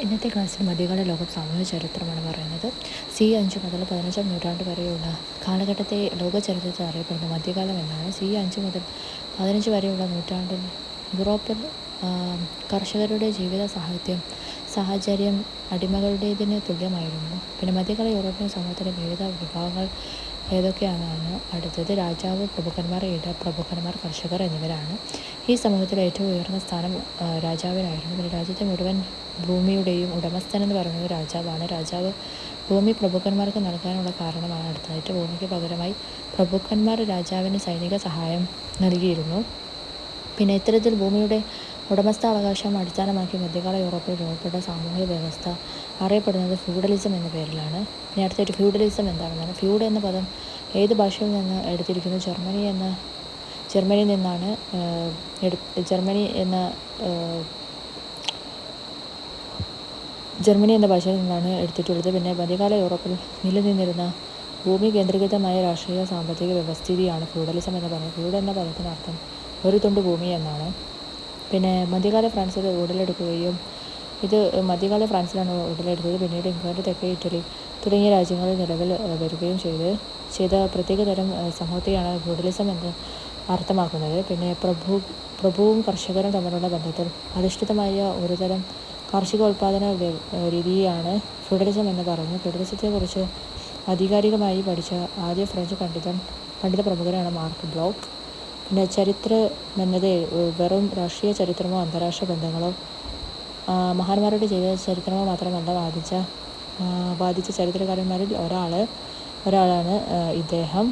ഇന്നത്തെ ക്ലാസ്സിൽ മധ്യകാല ലോകം സാമൂഹ്യ ചരിത്രമാണ് പറയുന്നത്. C5 മുതൽ 15-ാം നൂറ്റാണ്ട് വരെയുള്ള കാലഘട്ടത്തെ ലോക ചരിത്രത്തിൽ അറിയപ്പെടുന്ന മധ്യകാലം എന്നാണ്. C5 മുതൽ 15 വരെയുള്ള നൂറ്റാണ്ടിൽ യൂറോപ്പിൽ കർഷകരുടെ ജീവിത സാഹചര്യം അടിമകളുടേതിന് തുല്യമായിരുന്നു. പിന്നെ മധ്യകാല യൂറോപ്യൻ സമൂഹത്തിലെ വിവിധ വിഭാഗങ്ങൾ ഏതൊക്കെയാണെന്നാണ് അടുത്തത്. രാജാവ്, പ്രഭുക്കന്മാർ, പ്രഭുക്കന്മാർ, കർഷകർ എന്നിവരാണ്. ഈ സമൂഹത്തിലെ ഏറ്റവും ഉയർന്ന സ്ഥാനം രാജാവിനായിരുന്നു. പിന്നെ രാജ്യത്തെ മുഴുവൻ ഭൂമിയുടെയും ഉടമസ്ഥൻ എന്ന് പറയുന്നത് രാജാവാണ്. രാജാവ് ഭൂമി പ്രഭുക്കന്മാർക്ക് നൽകാനുള്ള കാരണമാണ് അടുത്തതായിട്ട്. ഭൂമിക്ക് പകരമായി പ്രഭുക്കന്മാർ രാജാവിന് സൈനിക സഹായം നൽകിയിരുന്നു. പിന്നെ ഇത്തരത്തിൽ ഭൂമിയുടെ ഉടമസ്ഥാവകാശം അടിസ്ഥാനമാക്കി മധ്യകാല യൂറോപ്പിൽ രൂപപ്പെട്ട സാമൂഹിക വ്യവസ്ഥ അറിയപ്പെടുന്നത് ഫ്യൂഡലിസം എന്ന പേരിലാണ്. പിന്നെ അടുത്തൊരു ഫ്യൂഡലിസം എന്താണെന്നാണ്. ഫ്യൂഡ് എന്ന പദം ഏത് ഭാഷയിൽ നിന്ന് എടുത്തിരിക്കുന്നു? ജർമ്മനിയിൽ നിന്നാണ് ജർമ്മനി എന്ന ഭാഷയിൽ നിന്നാണ് എടുത്തിട്ടുള്ളത്. പിന്നെ മധ്യകാല യൂറോപ്പിൽ നിലനിന്നിരുന്ന ഭൂമി കേന്ദ്രീകൃതമായ രാഷ്ട്രീയ സാമ്പത്തിക വ്യവസ്ഥിതിയാണ് ഫ്യൂഡലിസം എന്ന് പറയുന്നത്. ഫ്യൂഡ് എന്ന പദത്തിനർത്ഥം ഒരു തുണ്ട് ഭൂമി എന്നാണ്. പിന്നെ മധ്യകാല ഫ്രാൻസിൽ മധ്യകാല ഫ്രാൻസിലാണ് ഉടലെടുത്തത്. പിന്നീട് ഇംഗ്ലണ്ട്, തെക്കേ ഇറ്റലി തുടങ്ങിയ രാജ്യങ്ങളിൽ നിലവിൽ വരികയും ചെയ്ത പ്രത്യേകതരം സമൂഹത്തെയാണ് ഫ്യൂഡലിസം എന്ന് അർത്ഥമാക്കുന്നത്. പിന്നെ പ്രഭുവും കർഷകരും തമ്മിലുള്ള ബന്ധത്തിൽ അധിഷ്ഠിതമായ ഒരുതരം കാർഷികോൽപാദന രീതിയാണ് ഫ്യൂഡലിസം എന്ന് പറയുന്നത്. ഫ്യൂഡലിസത്തെക്കുറിച്ച് ആധികാരികമായി പഠിച്ച ആദ്യ ഫ്രഞ്ച് പണ്ഡിത പ്രമുഖരാണ് മാർക്ക് ബ്ലോക്ക്. പിന്നെ ചരിത്രമെന്നത് വെറും രാഷ്ട്രീയ ചരിത്രമോ അന്താരാഷ്ട്ര ബന്ധങ്ങളോ മഹാന്മാരുടെ ജീവിത ചരിത്രമോ മാത്രമല്ല ബാധിച്ച ചരിത്രകാരന്മാരിൽ ഒരാളാണ് ഇദ്ദേഹം.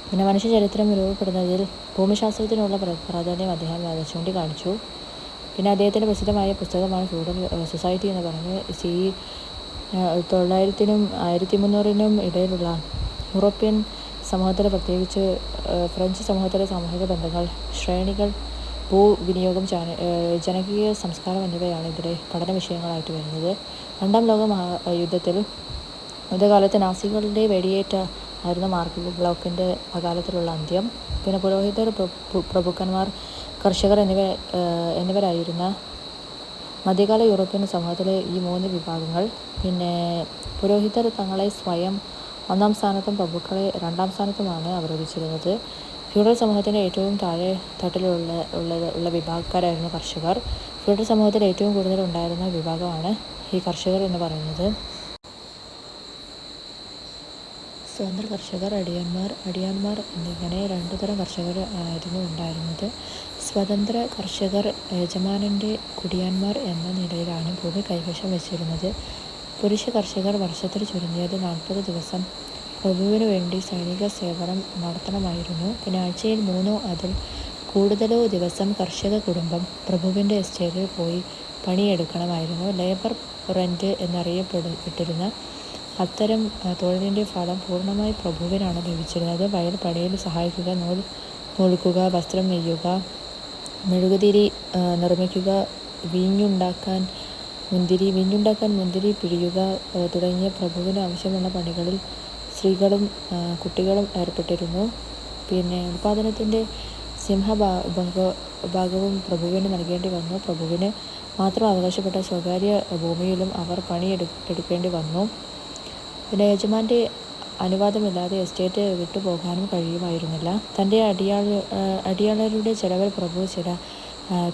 പിന്നെ മനുഷ്യ ചരിത്രം രൂപപ്പെടുന്നതിൽ ഭൂമിശാസ്ത്രത്തിനുള്ള പ്രാധാന്യം അദ്ദേഹം ചൂണ്ടിക്കാണിച്ചു. പിന്നെ അദ്ദേഹത്തിൻ്റെ പ്രസിദ്ധമായ പുസ്തകമാണ് ഫ്യൂഡൽ സൊസൈറ്റി എന്ന് പറഞ്ഞ്. C900-നും 1300-നും ഇടയിലുള്ള യൂറോപ്യൻ സമൂഹത്തിലെ, പ്രത്യേകിച്ച് ഫ്രഞ്ച് സമൂഹത്തിലെ സാമൂഹിക ബന്ധങ്ങൾ, ശ്രേണികൾ, ഭൂവിനിയോഗം, ജനകീയ സംസ്കാരം എന്നിവയാണ് ഇതിലെ പഠന വിഷയങ്ങളായിട്ട് വരുന്നത്. രണ്ടാം ലോക യുദ്ധകാലത്ത് നാസികളുടെ വെടിയേറ്റ ആയിരുന്നു മാർക്ക് ബ്ലോക്കിൻ്റെ അകാലത്തിലുള്ള അന്ത്യം. പിന്നെ പുരോഹിതർ, പ്രഭുക്കന്മാർ, കർഷകർ എന്നിവരായിരുന്ന മധ്യകാല യൂറോപ്യൻ സമൂഹത്തിലെ ഈ മൂന്ന് വിഭാഗങ്ങൾ. പിന്നെ പുരോഹിതർ തങ്ങളെ സ്വയം ഒന്നാം സ്ഥാനത്തും പ്രഭുക്കളെ രണ്ടാം സ്ഥാനത്തുമാണ് അവരോധിച്ചിരുന്നത്. ഫ്യൂഡൽ സമൂഹത്തിൻ്റെ ഏറ്റവും താഴെ തട്ടിലുള്ള വിഭാഗക്കാരായിരുന്നു കർഷകർ. ഫ്യൂഡൽ സമൂഹത്തിൽ ഏറ്റവും കൂടുതൽ ഉണ്ടായിരുന്ന വിഭാഗമാണ് ഈ കർഷകർ എന്ന് പറയുന്നത്. സ്വതന്ത്ര കർഷകർ, അടിയാന്മാർ എന്നിങ്ങനെ രണ്ടു തരം കർഷകർ ആയിരുന്നു ഉണ്ടായിരുന്നത്. സ്വതന്ത്ര കർഷകർ യജമാനൻ്റെ കുടിയാന്മാർ എന്ന നിലയിലാണ് ഭൂമി കൈവശം വെച്ചിരുന്നത്. പുരുഷ കർഷകർ വർഷത്തിൽ ചുരുങ്ങിയത് 40 ദിവസം പ്രഭുവിനു വേണ്ടി സൈനിക സേവനം നടത്തണമായിരുന്നു. പിന്നെ ആഴ്ചയിൽ 3 അതിൽ കൂടുതലോ ദിവസം കർഷക കുടുംബം പ്രഭുവിൻ്റെ എസ്റ്റേറ്റിൽ പോയി പണിയെടുക്കണമായിരുന്നു. ലേബർ റെൻറ്റ് എന്നറിയപ്പെട്ടിരുന്ന അത്തരം തൊഴിലിൻ്റെ ഫലം പൂർണ്ണമായി പ്രഭുവിനാണ് ലഭിച്ചിരുന്നത്. വയൽ പണിയിൽ സഹായിക്കുക, നൂൽക്കുക, വസ്ത്രം നെയ്യുക, മെഴുകുതിരി നിർമ്മിക്കുക, വീഞ്ഞുണ്ടാക്കാൻ മുന്തിരി പിഴിയുക തുടങ്ങിയ പ്രഭുവിന് ആവശ്യമുള്ള പണികളിൽ സ്ത്രീകളും കുട്ടികളും ഏർപ്പെട്ടിരുന്നു. പിന്നെ ഉൽപാദനത്തിൻ്റെ സിംഹഭാഗവും പ്രഭുവിന് നൽകേണ്ടി വന്നു. പ്രഭുവിന് മാത്രം അവകാശപ്പെട്ട സ്വകാര്യ ഭൂമിയിലും അവർ പണിയെടുക്കേണ്ടി വന്നു. പിന്നെ യജമാൻ്റെ അനുവാദമില്ലാതെ എസ്റ്റേറ്റ് വിട്ടുപോകാനും കഴിയുമായിരുന്നില്ല. തൻ്റെ അടിയാളരുടെ ചെലവിൽ പ്രഭു ചില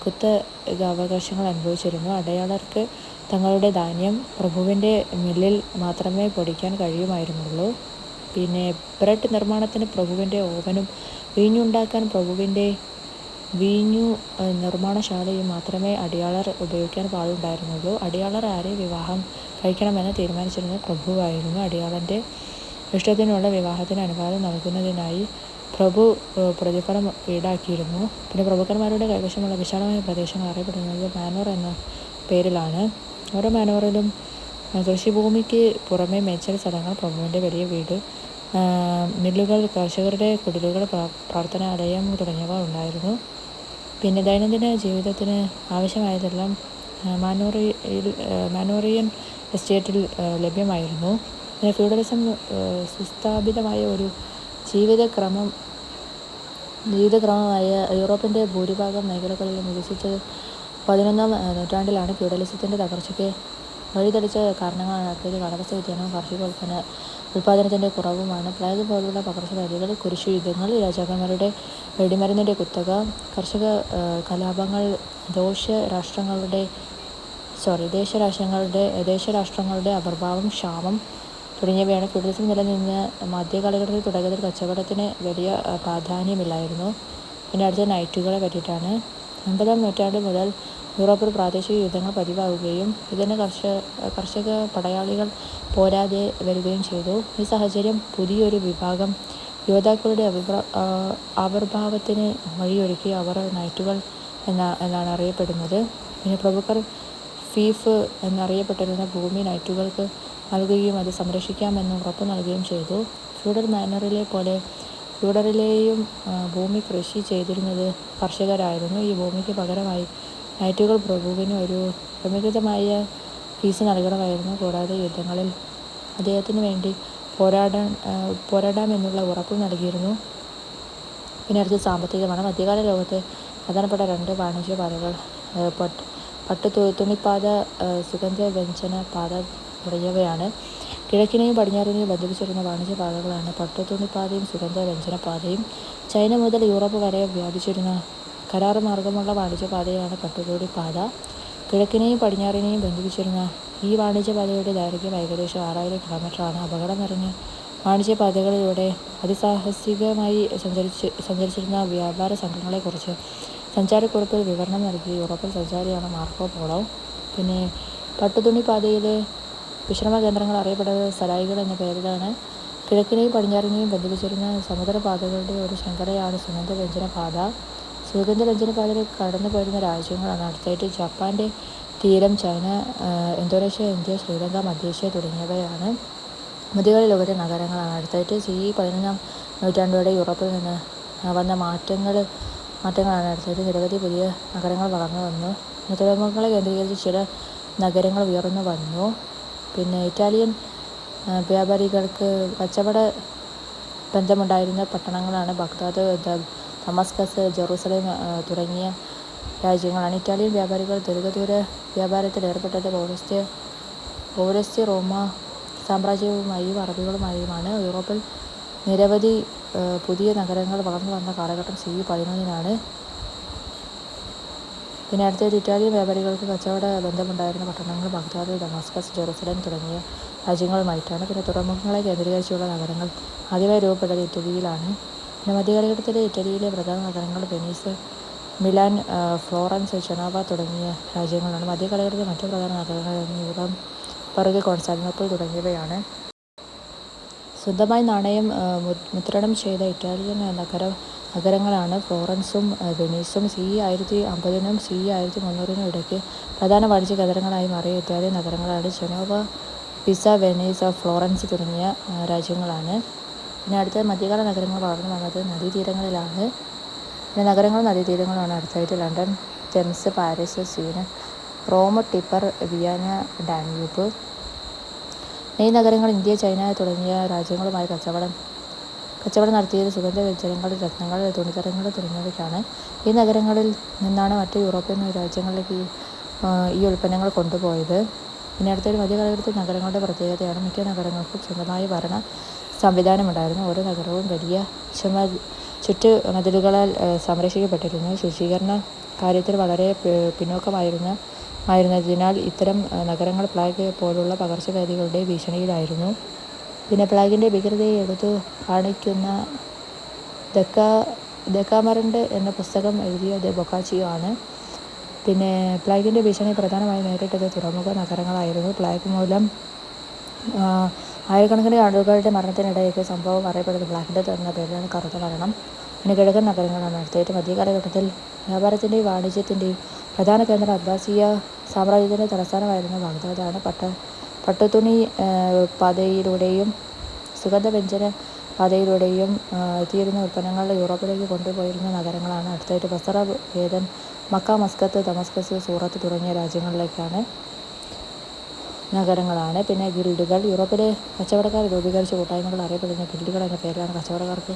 കുത്തകാവകാശങ്ങൾ അനുഭവിച്ചിരുന്നു. അടിയാളർക്ക് തങ്ങളുടെ ധാന്യം പ്രഭുവിൻ്റെ മില്ലിൽ മാത്രമേ പൊടിക്കാൻ കഴിയുമായിരുന്നുള്ളൂ. പിന്നെ ബ്രെഡ് നിർമ്മാണത്തിന് പ്രഭുവിൻ്റെ ഓവനും വീഞ്ഞുണ്ടാക്കാൻ പ്രഭുവിൻ്റെ വീഞ്ഞു നിർമ്മാണശാലയും മാത്രമേ അടിയാളർ ഉപയോഗിക്കാൻ പാടുണ്ടായിരുന്നുള്ളൂ. അടിയാളർ ആരെ വിവാഹം കഴിക്കണമെന്ന് തീരുമാനിച്ചിരുന്നത് പ്രഭുവായിരുന്നു. അടിയാളൻ്റെ ഇഷ്ടത്തിനുള്ള വിവാഹത്തിന് അനുവാദം നൽകുന്നതിനായി പ്രഭു പ്രതിഫലം ഈടാക്കിയിരുന്നു. പിന്നെ പ്രഭുക്കന്മാരുടെ കൈവശമുള്ള വിശാലമായ പ്രദേശങ്ങൾ അറിയപ്പെടുന്നത് മാനോർ എന്ന പേരിലാണ്. ഓരോ മാനോറിലും കൃഷിഭൂമിക്ക് പുറമെ മേച്ചൽ സ്ഥലങ്ങൾ, പ്രഭുവിൻ്റെ വലിയ വീട്, മില്ലുകൾ, കർഷകരുടെ കുടിലുകൾ, പ്രാർത്ഥനാലയം തുടങ്ങിയവ ഉണ്ടായിരുന്നു. പിന്നെ ദൈനംദിന ജീവിതത്തിന് ആവശ്യമായതെല്ലാം മാനോറിയൻ എസ്റ്റേറ്റിൽ ലഭ്യമായിരുന്നു. ഫ്യൂഡലിസം സുസ്ഥാപിതമായ ഒരു ജീവിതക്രമമായ യൂറോപ്പിൻ്റെ ഭൂരിഭാഗം മേഖലകളിലും വികസിച്ചത് 11-ാം നൂറ്റാണ്ടിലാണ്. ഫ്യൂഡലിസത്തിൻ്റെ തകർച്ചയ്ക്ക് വഴിതെളിച്ച കാരണങ്ങളാണ് അടുത്തത് കാലാവസ്ഥ വ്യതിയാനവും കാർഷിക ഉൽപ്പാദനത്തിൻ്റെ കുറവുമാണ്. പ്ലേഗ് പോലുള്ള പകർച്ചവ്യാധികൾ, കുരിശുയുദ്ധങ്ങൾ, രാജാക്കന്മാരുടെ വെടിമരുന്നിൻ്റെ കുത്തക, കർഷക കലാപങ്ങൾ, ദേശരാഷ്ട്രങ്ങളുടെ അപ്രഭാവം, ക്ഷാമം തുടങ്ങിയവയാണ്. ഫ്യൂഡലിസം നിലനിന്ന മധ്യകാലഘട്ടത്തിൽ തുടക്കത്തിൽ കച്ചവടത്തിന് വലിയ പ്രാധാന്യമില്ലായിരുന്നു. പിന്നെ അടുത്ത നൈറ്റുകളെ പറ്റിയിട്ടാണ്. 9-ാം നൂറ്റാണ്ട് മുതൽ യൂറോപ്പിൽ പ്രാദേശിക യുദ്ധങ്ങൾ പതിവാകുകയും ഇതിന് കർഷക പടയാളികൾ പോരാതെ വരികയും ചെയ്തു. ഈ സാഹചര്യം പുതിയൊരു വിഭാഗം യോദ്ധാക്കളുടെ ആവിർഭാവത്തിന് വഴിയൊരുക്കി. അവർ നൈറ്റുകൾ എന്നാണ് അറിയപ്പെടുന്നത്. പിന്നെ പ്രഭുക്കർ ഫീഫ് എന്നറിയപ്പെട്ടിരുന്ന ഭൂമി നൈറ്റുകൾക്ക് നൽകുകയും അത് സംരക്ഷിക്കാമെന്ന് ഉറപ്പു നൽകുകയും ചെയ്തു. ഫ്യൂഡൽ മാനറിലെ പോലെ ഫ്യൂഡറിലെയും ഭൂമി കൃഷി ചെയ്തിരുന്നത് കർഷകരായിരുന്നു. ഈ ഭൂമിക്ക് പകരമായി നൈറ്റുകൾ പ്രഭുവിന് ഒരു ക്രമീകൃതമായ ഫീസ് നൽകണമായിരുന്നു. കൂടാതെ യുദ്ധങ്ങളിൽ അദ്ദേഹത്തിന് വേണ്ടി പോരാടാമെന്നുള്ള ഉറപ്പും നൽകിയിരുന്നു. പിന്നെ അടുത്ത് സാമ്പത്തികമാണ്. മധ്യകാല ലോകത്തെ പ്രധാനപ്പെട്ട 2 വാണിജ്യപാതകൾ പട്ടുതുണിപ്പാത, സുഗന്ധവ്യഞ്ജന പാത തുടങ്ങിയവയാണ്. കിഴക്കിനെയും പടിഞ്ഞാറിനെയും ബന്ധിപ്പിച്ചിരുന്ന വാണിജ്യപാതകളാണ് പട്ടുതുണിപ്പാതയും സുഗന്ധവ്യഞ്ജനപാതയും. ചൈന മുതൽ യൂറോപ്പ് വരെ വ്യാപിച്ചിരുന്ന കരാറുമാർഗമുള്ള വാണിജ്യപാതയാണ് പട്ടുതുണിപ്പാത. കിഴക്കിനെയും പടിഞ്ഞാറിനെയും ബന്ധിപ്പിച്ചിരുന്ന ഈ വാണിജ്യപാതയുടെ ദൈർഘ്യം ഏകദേശം 6000 കിലോമീറ്ററാണ്. അപകടം നിറഞ്ഞ വാണിജ്യപാതകളിലൂടെ അതിസാഹസികമായി സഞ്ചരിച്ചിരുന്ന വ്യാപാര സംഘങ്ങളെക്കുറിച്ച് സഞ്ചാരക്കുറിപ്പിൽ വിവരണം നൽകിയ യൂറോപ്യൻ സഞ്ചാരിയാണ് മാർക്കോ പോളോ. പിന്നെ പട്ടുതുണിപ്പാതയിലെ വിശ്രമ കേന്ദ്രങ്ങൾ അറിയപ്പെടുന്നത് സരായികൾ എന്ന പേരിലാണ്. കിഴക്കിനെയും പടിഞ്ഞാറിനെയും ബന്ധിപ്പിച്ചിരുന്ന സമുദ്രപാതകളുടെ ഒരു ശൃംഖലയാണ് സുഗന്ധവ്യഞ്ജനപാത. സുഗന്ധവ്യഞ്ജനപാതയിൽ കടന്നു പോയിരുന്ന രാജ്യങ്ങളാണ് അടുത്തായിട്ട് ജപ്പാൻ്റെ തീരം, ചൈന, ഇന്തോനേഷ്യ, ഇന്ത്യ, ശ്രീലങ്ക, മധ്യേഷ്യ തുടങ്ങിയവയാണ്. മധ്യകാല ലോകത്തെ നഗരങ്ങളാണ് അടുത്തായിട്ട്. CE 11-ാം നൂറ്റാണ്ടോടെ യൂറോപ്പിൽ നിന്ന് വന്ന മാറ്റങ്ങളാണ് അടുത്തായിട്ട്. നിരവധി പുതിയ നഗരങ്ങൾ വളർന്നു വന്നു. തുറമുഖങ്ങളെ കേന്ദ്രീകരിച്ച് ചില നഗരങ്ങൾ ഉയർന്നു വന്നു. പിന്നെ ഇറ്റാലിയൻ വ്യാപാരികൾക്ക് കച്ചവട ബന്ധമുണ്ടായിരുന്ന പട്ടണങ്ങളാണ് ബഗ്ദാദ്, ദമാസ്കസ്, ജെറൂസലേം തുടങ്ങിയ രാജ്യങ്ങളാണ്. ഇറ്റാലിയൻ വ്യാപാരികൾ ദീർഘദൂര വ്യാപാരത്തിൽ ഏർപ്പെട്ടത് പൗരസ്ത്യ റോമ സാമ്രാജ്യവുമായും അറബികളുമായുമാണ്. യൂറോപ്പിൽ നിരവധി പുതിയ നഗരങ്ങൾ വളർന്നു വന്ന കാലഘട്ടം CE 11-നാണ്. പിന്നെ അടുത്തത് ഇറ്റാലിയൻ വ്യാപാരികൾക്ക് കച്ചവട ബന്ധമുണ്ടായിരുന്ന പട്ടണങ്ങൾ ബഗ്ദാദ്, ദമാസ്കസ്, ജെറൂസലേം തുടങ്ങിയ രാജ്യങ്ങളുമായിട്ടാണ്. പിന്നെ തുറമുഖങ്ങളെ കേന്ദ്രീകരിച്ചുള്ള നഗരങ്ങൾ ആദ്യമായി രൂപപ്പെട്ടത് ഇറ്റലിയിലാണ്. പിന്നെ മധ്യകാലഘട്ടത്തിലെ ഇറ്റലിയിലെ പ്രധാന നഗരങ്ങൾ വെനീസ്, മിലാൻ, ഫ്ലോറൻസ്, ജനോവ തുടങ്ങിയ രാജ്യങ്ങളാണ്. മധ്യകാലഘട്ടത്തിലെ മറ്റു പ്രധാന നഗരങ്ങൾ ന്യൂറോം ബർഗ്, കോൺസ്റ്റാന്റിനോപ്പിൾ തുടങ്ങിയവയാണ്. സ്വന്തമായി നാണയം മുദ്രണം ചെയ്ത ഇറ്റാലിയൻ നഗരങ്ങളാണ് ഫ്ലോറൻസും വെനീസും. CE 1050-നും CE 1300-നും ഇടയ്ക്ക് പ്രധാന വാണിജ്യ കേന്ദ്രങ്ങളായി മാറിയ ഇറ്റാലിയൻ നഗരങ്ങളാണ് ജനോവ, പിസ, വെനീസ്, ഫ്ലോറൻസ് തുടങ്ങിയ രാജ്യങ്ങളാണ്. പിന്നെ അടുത്ത മധ്യകാല നഗരങ്ങൾ വളർന്നു വന്നത് നദീതീരങ്ങളിലാണ്. പിന്നെ നഗരങ്ങളും നദീതീരങ്ങളുമാണ് അടുത്തായിട്ട്. London, Thames, Paris, Seine, Rome, Tiber, Vienna, Danube. ഈ നഗരങ്ങൾ ഇന്ത്യ, ചൈന തുടങ്ങിയ രാജ്യങ്ങളുമായി കച്ചവടം നടത്തിയത് സുഗന്ധവ്യഞ്ജനങ്ങൾ, രത്നങ്ങൾ, തുണിത്തരങ്ങൾ തുടങ്ങിയവയ്ക്കാണ്. ഈ നഗരങ്ങളിൽ നിന്നാണ് മറ്റ് യൂറോപ്യൻ രാജ്യങ്ങളിലേക്ക് ഈ ഉൽപ്പന്നങ്ങൾ കൊണ്ടുപോയത്. പിന്നെ അടുത്തൊരു മധ്യകാലഘട്ടത്തിൽ നഗരങ്ങളുടെ പ്രത്യേകതയാണ്. മിക്ക നഗരങ്ങൾക്കും സ്വന്തമായ ഭരണ സംവിധാനമുണ്ടായിരുന്നു. ഓരോ നഗരവും വലിയ ചുറ്റുമതിലുകളാൽ സംരക്ഷിക്കപ്പെട്ടിരുന്നു. ശുചീകരണ കാര്യത്തിൽ വളരെ പിന്നോക്കമായിരുന്നതിനാൽ ഇത്തരം നഗരങ്ങൾ പ്ലേഗ് പോലുള്ള പകർച്ചവ്യാധികളുടെ ഭീഷണിയിലായിരുന്നു. പിന്നെ പ്ലേഗിൻ്റെ ഭീകരതയെ എടുത്തു കാണിക്കുന്ന ദെക്കാമറണ്ട് എന്ന പുസ്തകം എഴുതിയത് ബൊക്കാച്ചിയോ ആണ്. പിന്നെ പ്ലേഗിൻ്റെ ഭീഷണി പ്രധാനമായും നേരിട്ടത് തുറമുഖ നഗരങ്ങളായിരുന്നു. പ്ലേഗ് മൂലം ആയിരക്കണക്കിന് ആളുകളുടെ മരണത്തിനിടയൊക്കെ സംഭവം അറിയപ്പെടുന്നത് ബ്ലാക്ക് ഡെത്ത് എന്ന പേരിലാണ്, കറുത്ത മരണം. പിന്നെ കിഴക്കൻ നഗരങ്ങളാണ് അടുത്തായിട്ട്. മധ്യകാലഘട്ടത്തിൽ വ്യാപാരത്തിൻ്റെയും വാണിജ്യത്തിൻ്റെയും പ്രധാന കേന്ദ്രം അബ്ബാസിയ സാമ്രാജ്യത്തിൻ്റെ തലസ്ഥാനമായിരുന്ന ബഗ്ദാദാണ്. പട്ടുതുണി പാതയിലൂടെയും സുഗന്ധവ്യഞ്ജന പാതയിലൂടെയും എത്തിയിരുന്ന ഉൽപ്പന്നങ്ങൾ യൂറോപ്പിലേക്ക് കൊണ്ടുപോയിരുന്ന നഗരങ്ങളാണ് അടുത്തായിട്ട്. ബസറ, ഏദൻ, മക്ക, മസ്കത്ത്, ദമാസ്കസ്, സൂറത്ത് തുടങ്ങിയ രാജ്യങ്ങളിലേക്കാണ് നഗരങ്ങളാണ്. പിന്നെ ഗിൽഡുകൾ. യൂറോപ്പിലെ കച്ചവടക്കാർ രൂപീകരിച്ച കൂട്ടായ്മകൾ അറിയപ്പെടുന്ന ഗിൽഡുകൾ എന്ന പേരിലാണ്. കച്ചവടക്കാർക്ക്